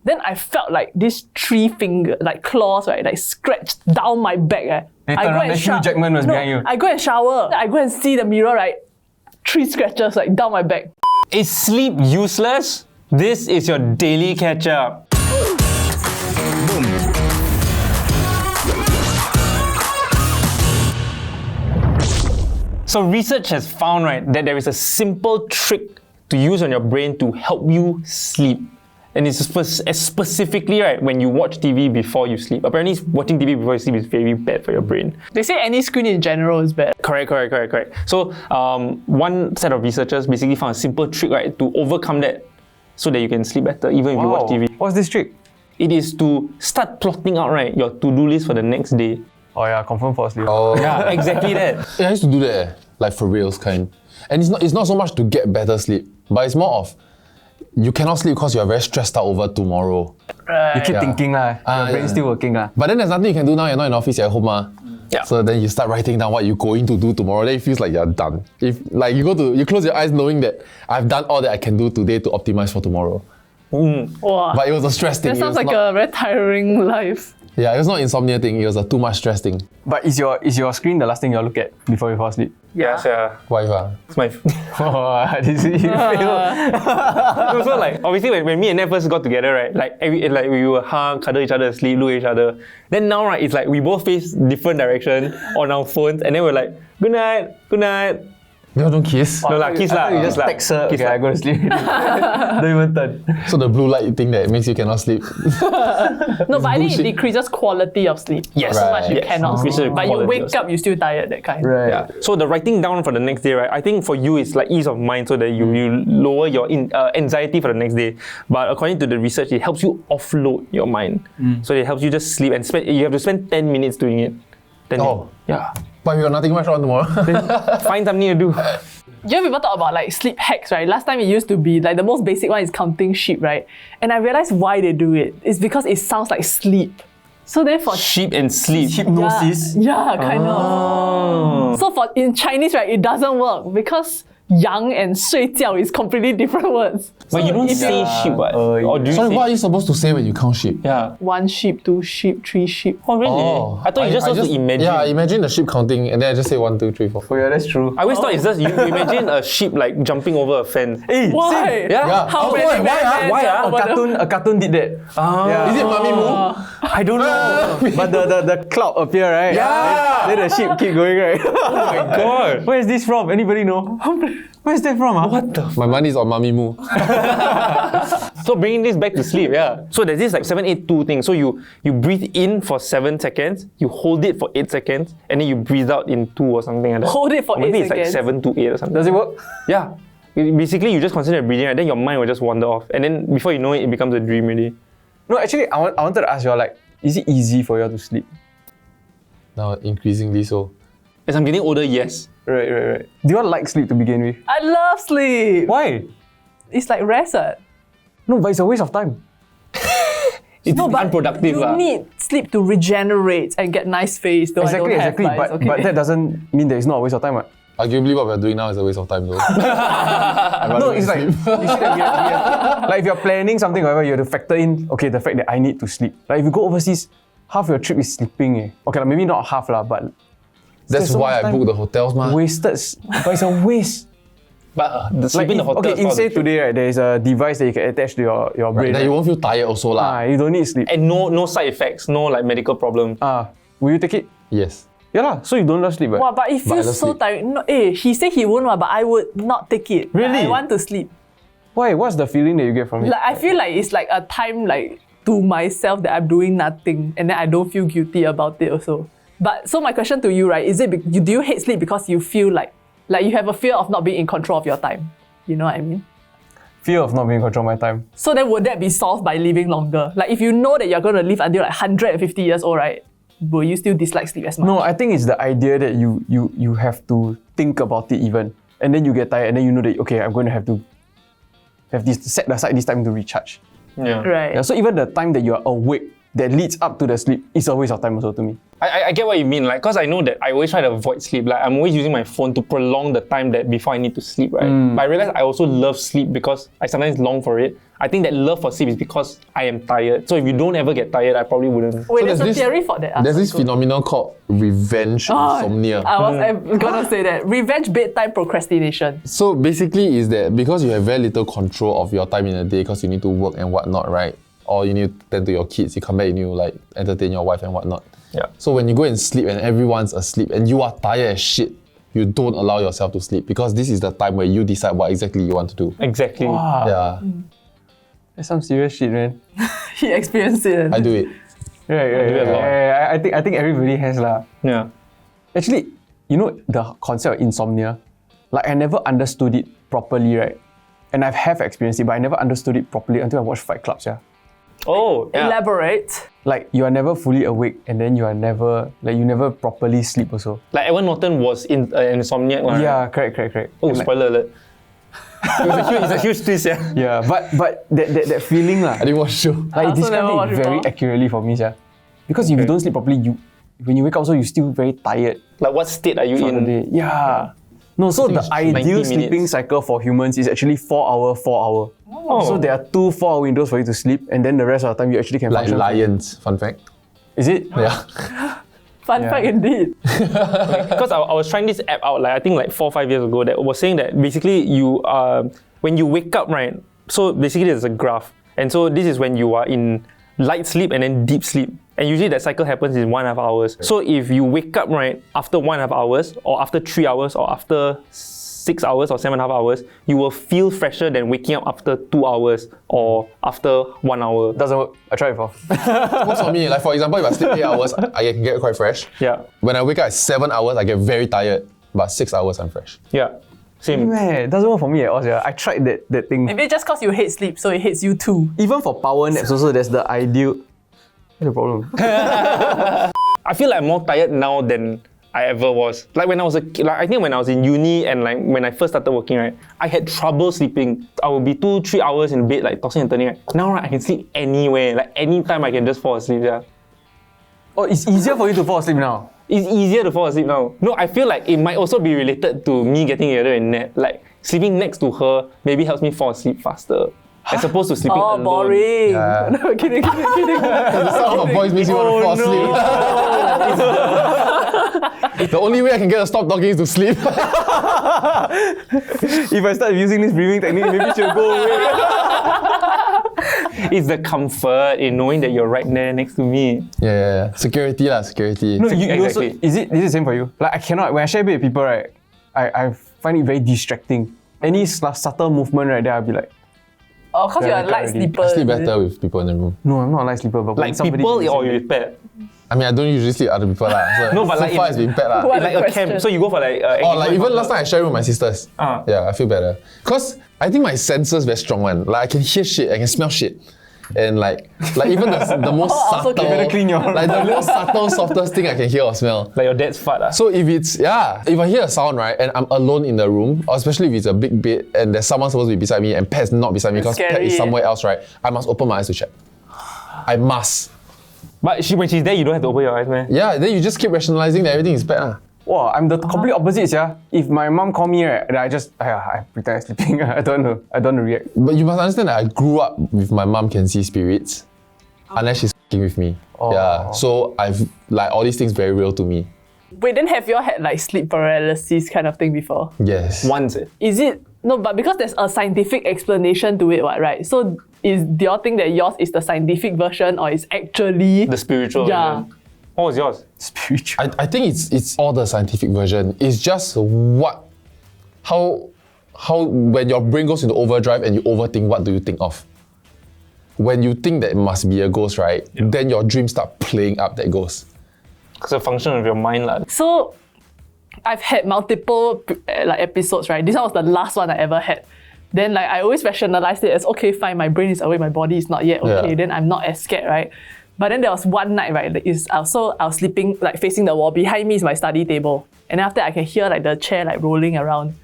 Then I felt like these 3 finger, like claws, right, like scratched down my back. Later on, Hugh Jackman was behind you. I go and shower. I go and see the mirror, right? 3 scratches like down my back. Is sleep useless? This is your daily catch-up. So research has found, right, that there is a simple trick to use on your brain to help you sleep. And it's specifically, right, when you watch TV before you sleep. Apparently, watching TV before you sleep is very bad for your brain. They say any screen in general is bad. Correct. So one set of researchers basically found a simple trick, right, to overcome that so that you can sleep better even if you watch TV. What's this trick? It is to start plotting out, right, your to-do list for the next day. Oh yeah, confirm fall asleep. Oh. Yeah, exactly that. Yeah, I used to do that, like for reals kind. And it's not so much to get better sleep, but it's more of you cannot sleep because you are very stressed out over tomorrow. You keep thinking lah, your brain's still working lah. But then there's nothing you can do now, you're not in office, you're at home. Yeah. So then you start writing down what you're going to do tomorrow, then it feels like you're done. If like you close your eyes knowing that I've done all that I can do today to optimize for tomorrow. Wow. But it was a stress thing. That sounds like a very tiring life. Yeah, it was not insomnia thing, it was a too much stress thing. But is your screen the last thing you look at before you fall asleep? Yes, yeah. Wife It's my... This is So like, obviously when me and Nat first got together, right, like we would hug, cuddle each other, sleep, look at each other. Then now, right, it's like we both face different direction on our phones and then we're like, good night. No, don't kiss. No lah, kiss lah. You just text her, Kiss okay, lah. I go to sleep. Don't even turn. So the blue light thing that makes you cannot sleep. No, but I think it bullshit. decreases quality of sleep. Yes. So much you Yes. cannot sleep. Decreases But you quality of wake sleep. up, you're still tired, that kind. Right. Yeah. So the writing down for the next day, right? I think for you it's like ease of mind so that you lower your anxiety for the next day. But according to the research, it helps you offload your mind. So it helps you just sleep and you have to spend 10 minutes doing it. Then yeah. But we got nothing much on tomorrow. Find something to do. You know, people talk about like sleep hacks, right? Last time it used to be like the most basic one is counting sheep, right? And I realized why they do it. It's because it sounds like sleep. So therefore, Sheep and sleep. Hypnosis. yeah, kind of. So for in Chinese, right, it doesn't work because yang and 睡觉 is completely different words. But you don't say sheep, what? Or do you So say... what are you supposed to say when you count sheep? Yeah. 1 sheep, 2 sheep, 3 sheep. Oh, really? I thought you just supposed to imagine. Yeah, imagine the sheep counting and then I just say 1, 2, 3, 4. Oh yeah, that's true. I always thought it's just you imagine a sheep like jumping over a fence. Hey, Why? Yeah. How Oh, many why, why, A cartoon did that. Yeah. Is it Mummy Moo? I don't know. But the cloud appear, right? Yeah. Then the sheep keep going, right? Oh my god. Where is this from? Anybody know? Where is that from? What the My money is on Mummy Moo. So bringing this back to sleep, yeah. So there's this like 7-8-2 thing. So you breathe in for 7 seconds, you hold it for 8 seconds, and then you breathe out in 2 or something like that. Hold it for Or maybe 8 it's like seconds. 7 to 8 or something. Does it work? Yeah. Basically, you just concentrate on breathing, right? Then your mind will just wander off, and then before you know it, it becomes a dream already. No, actually, I wanted to ask you all, like, is it easy for you all to sleep? Now increasingly so. As I'm getting older, yes. Right. Do you all like sleep to begin with? I love sleep. Why? It's like rest. No, but it's a waste of time. It's No, but unproductive. you lah. need sleep to regenerate and get nice face. Though Exactly. I don't have, But, but that doesn't mean that it's not a waste of time, right? Arguably what we're doing now is a waste of time though. No, it's like, you see that we have, like if you're planning something or whatever, you have to factor in, okay, the fact that I need to sleep. Like if you go overseas, half your trip is sleeping. Okay, like maybe not half lah, but That's so why much I time book the hotels, man. wasted. But it's a waste. But the Like sleep in the if, hotel okay, is if part of say the trip. today, right, there is a device that you can attach to your brain. That Right? you won't feel tired also lah. You don't need sleep. And no side effects, no like medical problem. Will you take it? Yes. Yeah lah. So you don't love sleep, right? Wow, but it But I feels love so sleep. tiring. No, he said he won't, but I would not take it. Really? I want to sleep. Why? What's the feeling that you get from it? Like I feel like it's like a time like to myself that I'm doing nothing, and then I don't feel guilty about it also. But so my question to you, right, is it do you hate sleep because you feel like you have a fear of not being in control of your time? You know what I mean? Fear of not being in control of my time. So then would that be solved by living longer? Like if you know that you're going to live until like 150 years old, right? Will you still dislike sleep as much? No, I think it's the idea that you have to think about it even, and then you get tired, and then you know that okay, I'm going to have this set aside this time to recharge. Yeah. Right. Yeah, so even the time that you are awake that leads up to the sleep is a waste of time also to me. I get what you mean, like, because I know that I always try to avoid sleep. Like, I'm always using my phone to prolong the time that before I need to sleep, right? But I realize I also love sleep because I sometimes long for it. I think that love for sleep is because I am tired. So if you don't ever get tired, I probably wouldn't. Wait, So there's a there's this- theory for that. There's this phenomenon called revenge insomnia. I was gonna say that. Revenge bedtime procrastination. So basically is that because you have very little control of your time in a day because you need to work and whatnot, right? Or you need to tend to your kids, you come back and you like entertain your wife and whatnot. Yeah. So when you go and sleep and everyone's asleep and you are tired as shit, you don't allow yourself to sleep because this is the time where you decide what exactly you want to do. Exactly. Yeah, That's some serious shit, man. He experienced it. I do it. Right. do it a lot. I think everybody has lah. Yeah. Actually, you know the concept of insomnia? Like I never understood it properly, right? And I have experienced it, but I never understood it properly until I watched Fight Club, yeah. Oh, yeah. Elaborate. Like you are never fully awake and then you never properly sleep also. Like Edward Norton was in insomniac. Right? Yeah, correct. Oh, And like- spoiler alert. It's a huge twist, yeah. Yeah, but that feeling lah. I didn't watch the show. Like also never described watched it very before. accurately for me, yeah. Because if you don't sleep properly, when you wake up, so you're still very tired Like what state are you for the in? day. Yeah. No, so the it's 90 ideal sleeping minutes. cycle for humans is actually 4 hour. Oh. So there are 2 4-hour windows for you to sleep, and then the rest of the time you actually can Like function. lions, fun fact. Is it? Yeah. Fun fact indeed. Because I was trying this app out, like I think like 4 or 5 years ago, that was saying that basically you when you wake up, right? So basically there's a graph, and so this is when you are in light sleep and then deep sleep. And usually that cycle happens in 1.5 hours. So if you wake up right after 1.5 hours, or after 3 hours, or after 6 hours or 7.5 hours, you will feel fresher than waking up after 2 hours or after 1 hour. Doesn't work. I tried before. What's for me? Like for example, if I sleep 8 hours, I can get quite fresh. Yeah, When I wake up at 7 hours, I get very tired. But 6 hours, I'm fresh. yeah, same. Man, it doesn't work for me at all. Yeah. I tried that thing. Maybe just because you hate sleep, so it hates you too. Even for power naps also, there's the ideal. What's the problem? I feel like I'm more tired now than I ever was. Like when I was a kid, like I think when I was in uni and like when I first started working, right, I had trouble sleeping. I would be 2-3 hours in bed, like tossing and turning. Right? Now, right, I can sleep anywhere. Like anytime I can just fall asleep. Yeah. Oh, it's easier for you to fall asleep now. It's easier to fall asleep now. No, I feel like it might also be related to me getting together with Nat. Like sleeping next to her maybe helps me fall asleep faster. As opposed to sleeping Oh, alone. boring. Yeah. No, kidding. The sound of my voice makes you want to fall asleep. The only way I can get her to stop talking is to sleep. If I start using this breathing technique, maybe she'll go away. It's the comfort in knowing that you're right there next to me. Yeah. Security lah, security. No, you also, Exactly. is it the same for you? Like I cannot, when I share bed with people, right, I find it very distracting. Any subtle movement, right, there I'll be like, Oh, because you're a Yeah, light already. sleeper. I sleep is it? better with people in the room. no, I'm not a light sleeper, but when Like somebody people is or in you bed- pet? I mean, I don't usually sleep with other people lah. So No, but so like far in- it's been pet lah. What? It's like a question. camp. So you go for like Or like even last time I share with my sisters. Ah. Yeah, I feel better. Cause I think my senses very strong one. Like I can hear shit, I can smell shit. And like even the most also subtle, can better clean your- like the most subtle, softest thing I can hear or smell. Like your dad's fart. So if if I hear a sound, right, and I'm alone in the room, or especially if it's a big bed and there's someone supposed to be beside me and pet's not beside me because pet Scary, is eh? somewhere else, right, I must open my eyes to check. I must. But when she's there, you don't have to open your eyes, man. Yeah, then you just keep rationalizing that everything is bad. lah. Wow, I'm the complete opposite, yeah. If my mom call me, right, then I pretend I'm sleeping. I don't know to react. But you must understand that I grew up with my mom can see spirits, unless she's f***ing with me. Yeah, so I've like all these things very real to me. Wait, then have you all had like sleep paralysis kind of thing before? Yes. Once. Is it no? But because there's a scientific explanation to it, what, right? So do y'all think that yours is the scientific version or is actually The spiritual. Yeah. version. What was yours? Spiritual. I think it's all the scientific version. It's just how when your brain goes into overdrive and you overthink, what do you think of? When you think that it must be a ghost, right? Then your dreams start playing up that ghost. It's a function of your mind, lah. So I've had multiple like episodes, right? This one was the last one I ever had. Then like I always rationalized it as okay, fine, my brain is awake, my body is not yet okay. Yeah. Then I'm not as scared, right? But then there was one night, right? I was sleeping like facing the wall. Behind me is my study table, and after that I can hear like the chair like rolling around.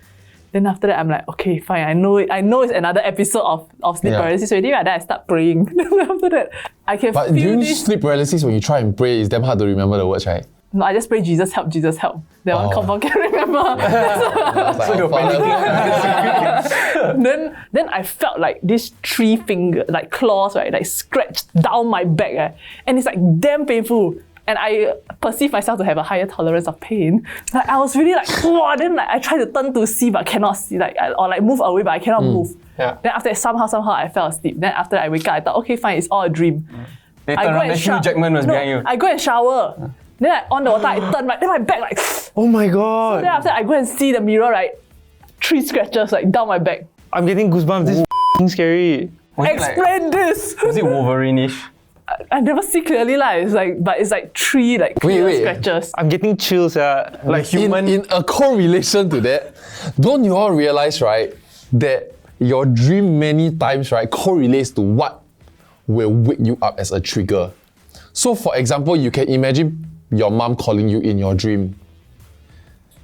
Then after that I'm like, okay, fine. I know it's another episode of sleep Yeah. paralysis already. Right? Then I start praying. Then after that I can But feel during this. sleep paralysis, when you try and pray, it's damn hard to remember the words, right? No, I just pray Jesus help, Jesus help. That one confirm can remember. So you're then I felt like these 3 finger, like claws, right, like scratched down my back, and it's like damn painful. And I perceive myself to have a higher tolerance of pain. Like I was really like, wow. Then like I tried to turn to see but cannot see, or like move away but I cannot move. Yeah. Then after that, somehow I fell asleep. Then after I wake up, I thought, okay, fine, it's all a dream. They turned around, then Hugh Jackman was behind you. I go and shower. Then I on the water, I turn right, then my back like. Oh my god. Then after I go and see the mirror, right, 3 scratches like down my back. I'm getting goosebumps. This is f***ing scary. Explain this. Was it Wolverine-ish? I never see clearly lah. It's like, but it's like 3 like clear Wait. scratches. I'm getting chills. Like human. In a correlation to that, don't you all realize, right, that your dream many times, right, correlates to what will wake you up as a trigger. So for example, you can imagine your mom calling you in your dream.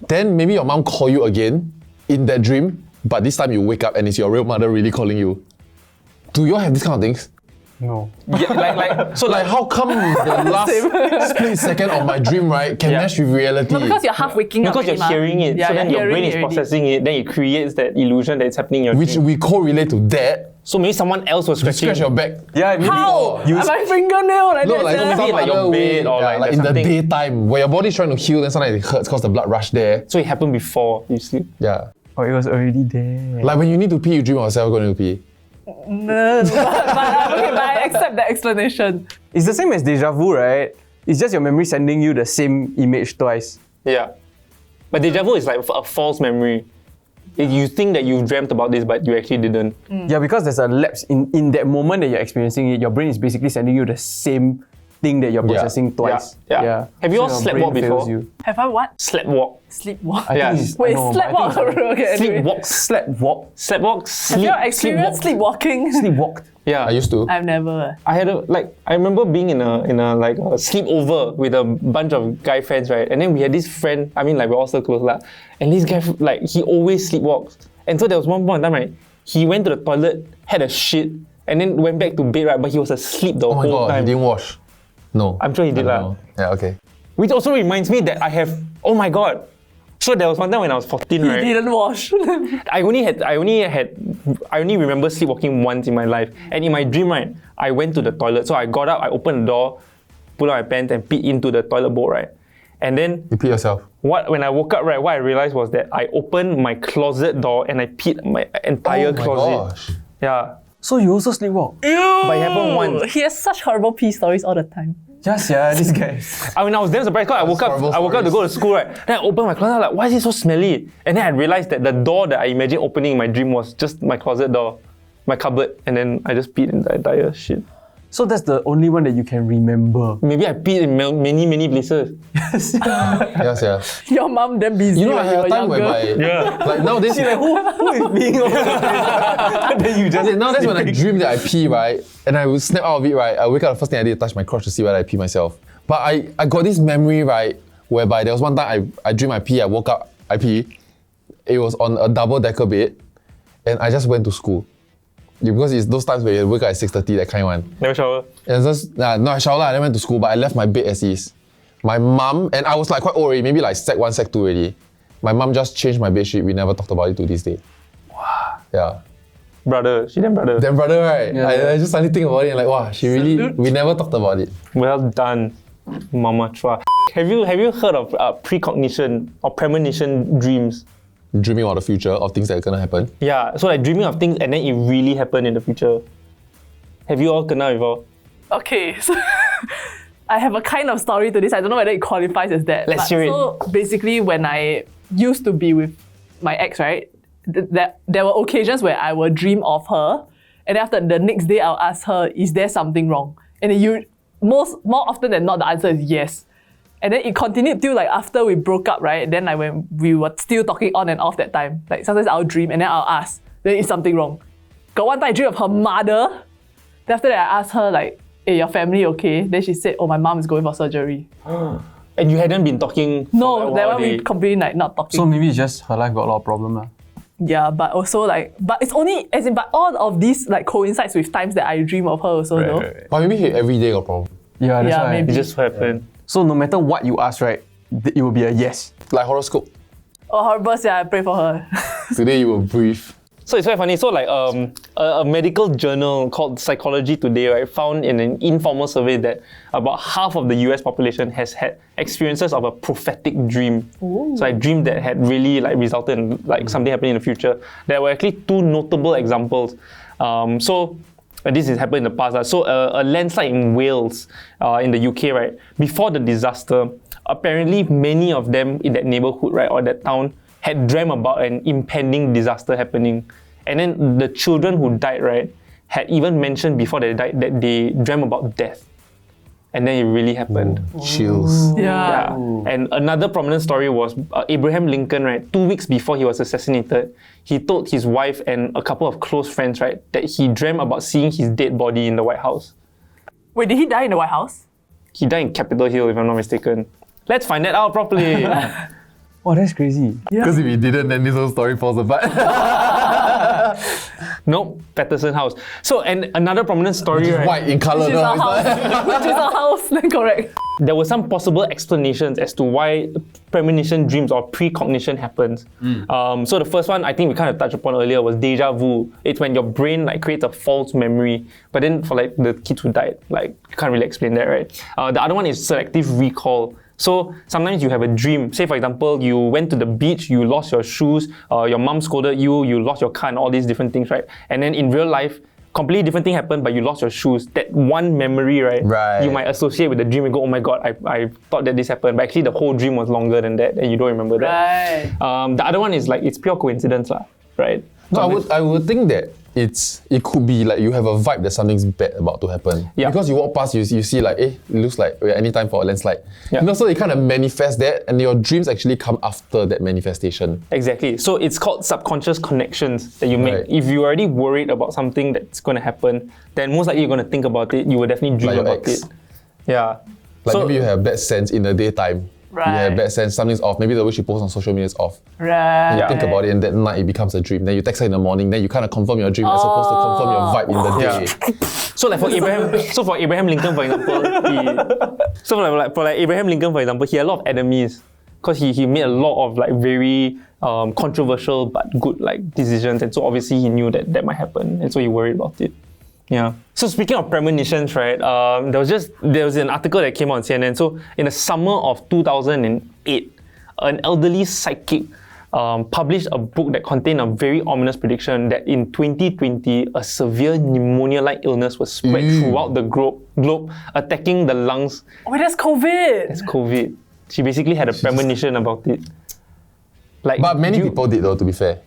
Then maybe your mom call you again in that dream, but this time you wake up and it's your real mother really calling you. Do you all have these kind of things? No. Yeah, So like how come the last split second of my dream, right, can match with reality? No, because you're half waking up. because you're already, hearing it, Yeah, so then you're your brain hearing is it already. processing it, then it creates that illusion that it's happening in your Which dream. we correlate to that. So maybe someone else was You scratching. scratch your back. Yeah, maybe How? you My fingernail like No, that. like sia. maybe like your other way. bed or like like in the something. daytime where your body's trying to heal, then sometimes it hurts because the blood rush there. So it happened before you sleep. Yeah. Oh, it was already there. Like when you need to pee, you dream of yourself going to pee. No, but I accept the explanation. It's the same as deja vu, right? It's just your memory sending you the same image twice. Yeah. But deja vu is like a false memory. You think that you dreamt about this, but you actually didn't. Yeah, because there's a lapse in that moment that you're experiencing it. Your brain is basically sending you the same thing that you're processing twice. Yeah. Have you all your sleptwalked brain fails before? you. Have I what? Sleptwalk. Sleepwalk. I Yeah. think it's, Wait, no, but I sleptwalk. think it's- Okay, anyway. Sleepwalk. Sleptwalk. Sleptwalk. Have you experienced sleepwalking? Sleepwalked. Yeah. I used to. I've never. I had I remember being in a like a sleepover with a bunch of guy friends, right? And then we had this friend, I mean like we're all so close lah. And this guy, like he always sleepwalks. And so there was one point in time, right? He went to the toilet, had a shit, and then went back to bed, right? But he was asleep the Oh my whole god, time. you didn't wash? No. I'm sure he did lah. No. Yeah, okay. Which also reminds me that I have, oh my god. So there was one time when I was 14, He right? didn't wash. I only remember sleepwalking once in my life. And in my dream, right, I went to the toilet. So I got up, I opened the door, pulled out my pants and peed into the toilet bowl, right? And then You pee yourself. when I woke up, right, what I realized was that I opened my closet door and I peed my entire Oh my closet. gosh. Yeah. So you also sleepwalk? But it happened once. He has such horrible pee stories all the time. Yes, yeah, this guy. I mean, I was damn surprised because horrible I woke up to go to school, right? Then I opened my closet, I was like, why is it so smelly? And then I realized that the door that I imagined opening in my dream was just my closet door, my cupboard, and then I just peed in the entire shit. So that's the only one that you can remember. Maybe I peed in many places. Yes, yeah. Your mom damn busy You know, I when you had were a time younger. whereby, Yeah. like nowadays, Who is being over there? Then you just nowadays when I dream that I pee, right, and I will snap out of it, right, I wake up, the first thing I did is touch my crotch to see whether I pee myself. But I got this memory, right, whereby there was one time I dreamed I pee, I woke up, I pee. It was on a double-decker bed, and I just went to school. Yeah, because it's those times where you wake up at 6:30, that kind of one. Never shower. And just, no, I showered, I then went to school, but I left my bed as is. My mum, and I was like quite old already, maybe like Sec 1, Sec 2 already. My mum just changed my bedsheet, we never talked about it to this day. Wow. Yeah. Brother. She damn brother. Damn brother, right? Yeah. I just suddenly think about it and like, wow, she really, we never talked about it. Well done, Mama Chua. Have you heard of precognition or premonition dreams? Dreaming about the future, of things that are gonna happen. Yeah, so like dreaming of things and then it really happened in the future. Have you all kena before? Okay, so I have a kind of story to this. I don't know whether it qualifies as that. Let's but hear it. So basically, when I used to be with my ex, right, there were occasions where I would dream of her, and then after the next day I'll ask her, "Is there something wrong?" And then more often than not, the answer is yes. And then it continued till like after we broke up, right? Then like when we were still talking on and off that time, like sometimes I'll dream and then I'll ask, "Then is something wrong?" Got one time I dreamed of her mother. Then after that I asked her like, "Hey, your family okay?" Then she said, "Oh, my mom is going for surgery." And you hadn't been talking for No, like a that while one we already. completely like not talking. So maybe it's just her life got a lot of problem lah. Yeah, but also like, but it's only as in, but all of these like coincides with times that I dream of her also though. But maybe every day got problem. Yeah, that's Yeah, why. maybe. It just happened. So no matter what you ask, right, it will be a yes. Like horoscope. Oh, horrible, yeah, I pray for her. Today you will breathe. So it's quite funny. So like a medical journal called Psychology Today, right, found in an informal survey that about half of the US population has had experiences of a prophetic dream. Ooh. So a dream that had really like resulted in like something happening in the future. There were actually two notable examples. This has happened in the past. So a landslide in Wales, in the UK, right, before the disaster, apparently many of them in that neighborhood, right, or that town, had dreamt about an impending disaster happening. And then the children who died, right, had even mentioned before they died that they dreamt about death. And then it really happened. Chills. Yeah. And another prominent story was Abraham Lincoln, right, 2 weeks before he was assassinated, he told his wife and a couple of close friends, right, that he dreamt about seeing his dead body in the White House. Wait, did he die in the White House? He died in Capitol Hill, if I'm not mistaken. Let's find that out properly. Oh, that's crazy. Because if he didn't, then this whole story falls apart. Nope, Patterson House. So, and another prominent story, right? White in color. Which is No, a it's not. house. Which is a house, then correct. There were some possible explanations as to why premonition dreams or precognition happens. So the first one I think we kind of touched upon earlier was deja vu. It's when your brain like creates a false memory. But then for like the kids who died, like you can't really explain that, right? The other one is selective recall. So sometimes you have a dream. Say for example, you went to the beach, you lost your shoes, your mom scolded you, you lost your car and all these different things, right? And then in real life, completely different thing happened, but you lost your shoes. That one memory, right? Right. You might associate with the dream and go, oh my God, I thought that this happened. But actually the whole dream was longer than that and you don't remember that. Right. The other one is like, it's pure coincidence, right? No, I would think that it could be like you have a vibe that something's bad about to happen. Yeah. Because you walk past, you see like, it looks like we're any time for a landslide. Yeah. You know, so it kind of manifests that, and your dreams actually come after that manifestation. Exactly. So it's called subconscious connections that you make. Right. If you're already worried about something that's going to happen, then most likely you're going to think about it. You will definitely dream Like your about ex. it. Yeah. Like So- maybe you have bad sense in the daytime. You Right. have bad sense, something's off. Maybe the way she posts on social media is off. Right. You think about it, and that night it becomes a dream. Then you text her in the morning, then you kind of confirm your dream as opposed to confirm your vibe in the day. So like for Abraham Lincoln, for example, for Abraham Lincoln, for example, he had a lot of enemies because he made a lot of like very controversial but good like decisions, and so obviously he knew that might happen, and so he worried about it. Yeah. So speaking of premonitions, right? There was an article that came out on CNN. So in the summer of 2008, an elderly psychic published a book that contained a very ominous prediction that in 2020, a severe pneumonia-like illness was spread throughout the globe, attacking the lungs. Oh, that's COVID. It's COVID. She basically had a premonition about it. Like, But many people did though, to be fair.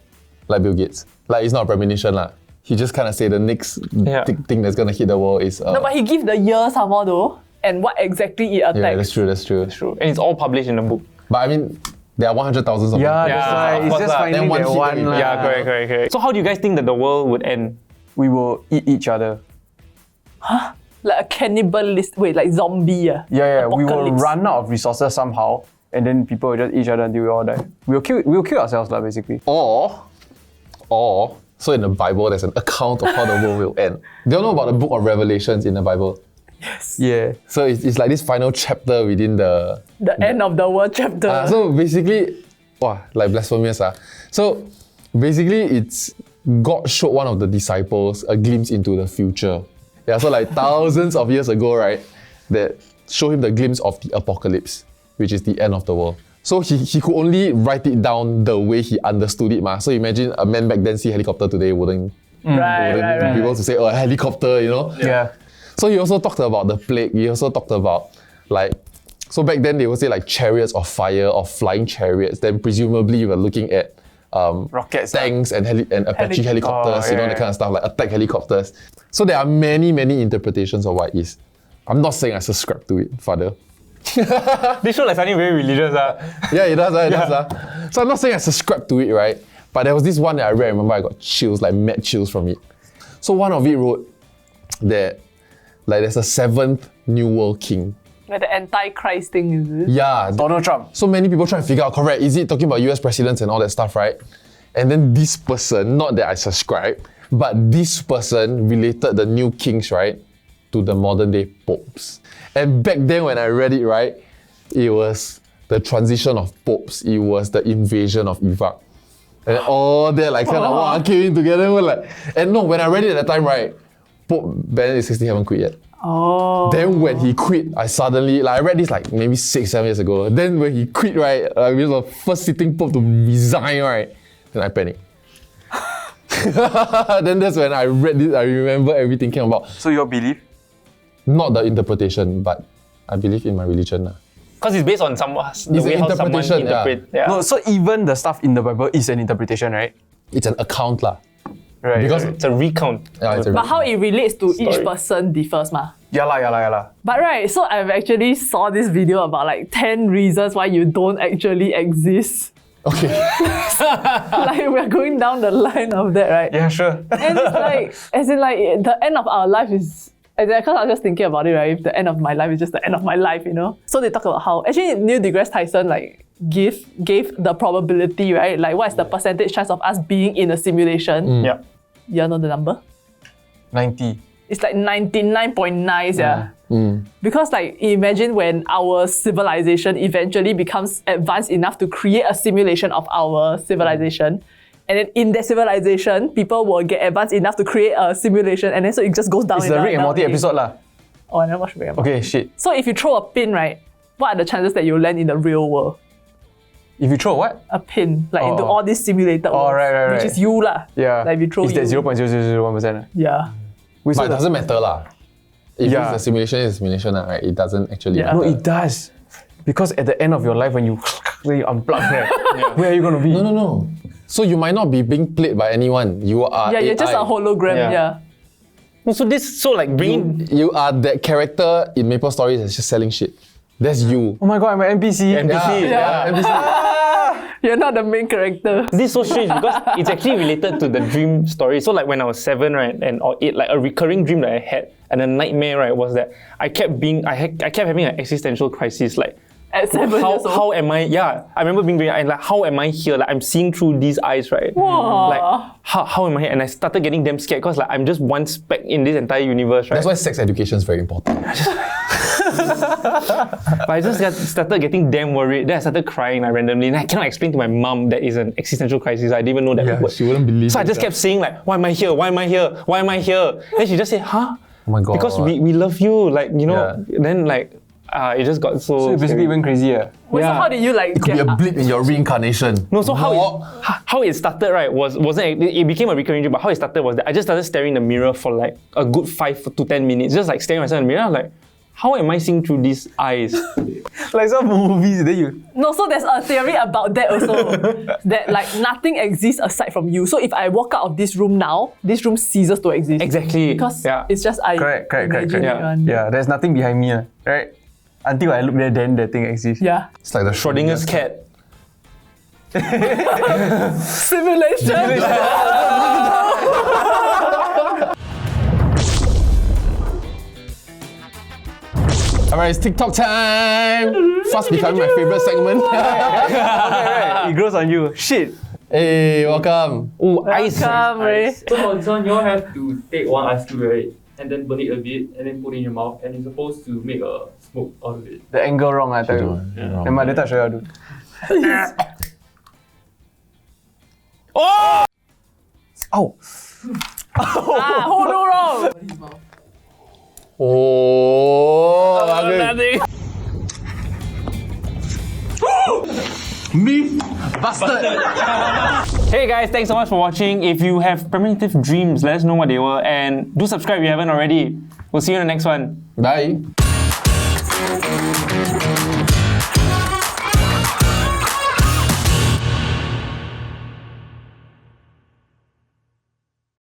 Like Bill Gates. Like it's not a premonition lah. He just kind of say the next big thing that's gonna hit the world is. No, but he give the year somehow though, and what exactly it attacks. yeah, that's true. That's true. True. And it's all published in the book. But I mean, there are 100,000 of Yeah, them. that's of why. It's course just lah. finding Then one that hit, one. then we- lah. Yeah, correct. So how do you guys think that the world would end? We will eat each other. Like a cannibalist, like zombie. Yeah. We will Apocalypse. run out of resources somehow, and then people will just eat each other until we all die. We'll kill ourselves lah, basically. Or, so in the Bible, there's an account of how the world will end. Do you know about the book of Revelations in the Bible? Yeah. So it's like this final chapter within the. The end of the world chapter. So basically, like blasphemous. So basically, it's God showed one of the disciples a glimpse into the future. Yeah, so like thousands of years ago, right, that show him the glimpse of the apocalypse, which is the end of the world. So he could only write it down the way he understood it. So imagine a man back then see helicopter today wouldn't right. be able to say, oh, a helicopter, you know? Yeah. So he also talked about the plague. He also talked about so back then they would say like chariots of fire or flying chariots. Then presumably you were looking at Rockets. tanks and Apache helicopters, Oh, that yeah. kind of stuff, like attack helicopters. So there are many interpretations of what it is. I'm not saying I subscribe to it, Father. This show like sounding very religious. Yeah, it does. So I'm not saying I subscribe to it, right? But there was this one that I read, I remember I got chills, like mad chills from it. So one of it wrote that like there's a 7th New World King. Like the Antichrist thing, is it? Yeah, Donald Trump. so many people try to figure out, correct, is it talking about US presidents and all that stuff, right? And then this person, not that I subscribe, but this person related the new kings, right, to the modern day popes. And back then when I read it, right, It was the transition of popes. It was the invasion of Iraq. And all that like kind of came in together. We're like, and no, when I read it at the time, right, Pope Benedict XVI haven't quit yet. Oh. Then when he quit, I suddenly, like I read this like maybe 6-7 years ago. Then when he quit, right, he was the first sitting Pope to resign, right, then I panicked. Then that's when I read this, I remember everything came about. So your belief? Not the interpretation, but I believe in my religion. Because it's based on the It's way an how someone interpretation, yeah. interpret. Yeah. No, so even the stuff in the Bible is an interpretation, right? It's an account lah. Right. Because It's a recount. yeah, it's a But how it relates to each Story. person differs, ma. yeah lah. But right, so I've actually saw this video about like 10 reasons why you don't actually exist. okay. Like we're going down the line of that, right? Yeah, sure. And it's like, as in like, the end of our life is, because I was just thinking about it, right? If the end of my life is just the end of my life, you know? So they talk about how, actually Neil deGrasse Tyson like gave the probability, right? Like what is the percentage chance of us being in a simulation? Yeah. You know the number? 90. It's like 99.9, yeah. Because like imagine when our civilization eventually becomes advanced enough to create a simulation of our civilization. And then in that civilization, people will get advanced enough to create a simulation, and then so it just goes down. It's and the down Rick and down Morty again. episode lah. Oh, I never watched Rick and Morty. Okay, shit. So if you throw a pin, right, what are the chances that you land in the real world? If you throw what? A pin, like into Oh. all these simulated worlds, right, which right. is you lah. Yeah. Like if you throw it's that you. 0.0001%. Yeah. Wait, But so it doesn't matter lah. If Yeah. it's a simulation, it's a simulation, right? It doesn't actually Yeah. matter. no, it does. Because at the end of your life, when you unplug, right, where are you going to be? No. So you might not be being played by anyone. You are Yeah, you're just AI. a hologram, Yeah. yeah. No, so like bringing You are that character in Maple Stories that's just selling shit. That's you. Oh my god, I'm an NPC. NPC. Yeah. NPC. You're not the main character. This is so strange because it's actually related to the dream story. So like when I was 7, right, or 8, like a recurring dream that I had and a nightmare, right, was that I kept having an existential crisis. Like At 7 years old. how am I? Yeah, I remember being very like, how am I here? Like I'm seeing through these eyes, right? Wow. Like how am I here? And I started getting damn scared because like I'm just one speck in this entire universe, right? That's why sex education is very important. But I just started getting damn worried. Then I started crying like randomly. And I cannot explain to my mum that it's an existential crisis. I didn't even know that word. she wouldn't believe So I it, just yeah. kept saying like, why am I here? Why am I here? Why am I here? Then she just said, huh? Oh my god. Because we love you. Like, you know, then like, it just got so... So you basically scary. went crazy. Yeah. Wait, so Yeah. how did you like It could be get a blip in your reincarnation. No, so how it started, right, wasn't it became a recurring dream, but how it started was that I just started staring in the mirror for like a good 5 to 10 minutes, just like staring myself in the mirror. I'm like, how am I seeing through these eyes? Like some movies, then you. No, so there's a theory about that also. That like nothing exists aside from you. So if I walk out of this room now, this room ceases to exist. Exactly. Because yeah. it's just I Correct. imagine it Yeah. one. Yeah, there's nothing behind me, right? Until I look there, then that thing exists. Yeah. It's like the Schrodinger's cat. Simulation. Alright, it's TikTok time! Fast becoming my favorite segment. Right, it grows on you. Shit. Hey, welcome. Oh, ice. Come, Ray. So for this one, you all have to take one ice cube, right? And then burn it a bit, and then put it in your mouth, and you're supposed to make a smoke out of it. The angle wrong, I tell you. Yeah. Then my later show you how to do. Oh! Oh. Ah, who do wrong? Oh, okay. Nothing. Me, bastard. Hey guys, thanks so much for watching. If you have primitive dreams, let us know what they were, and do subscribe if you haven't already. We'll see you in the next one. Bye.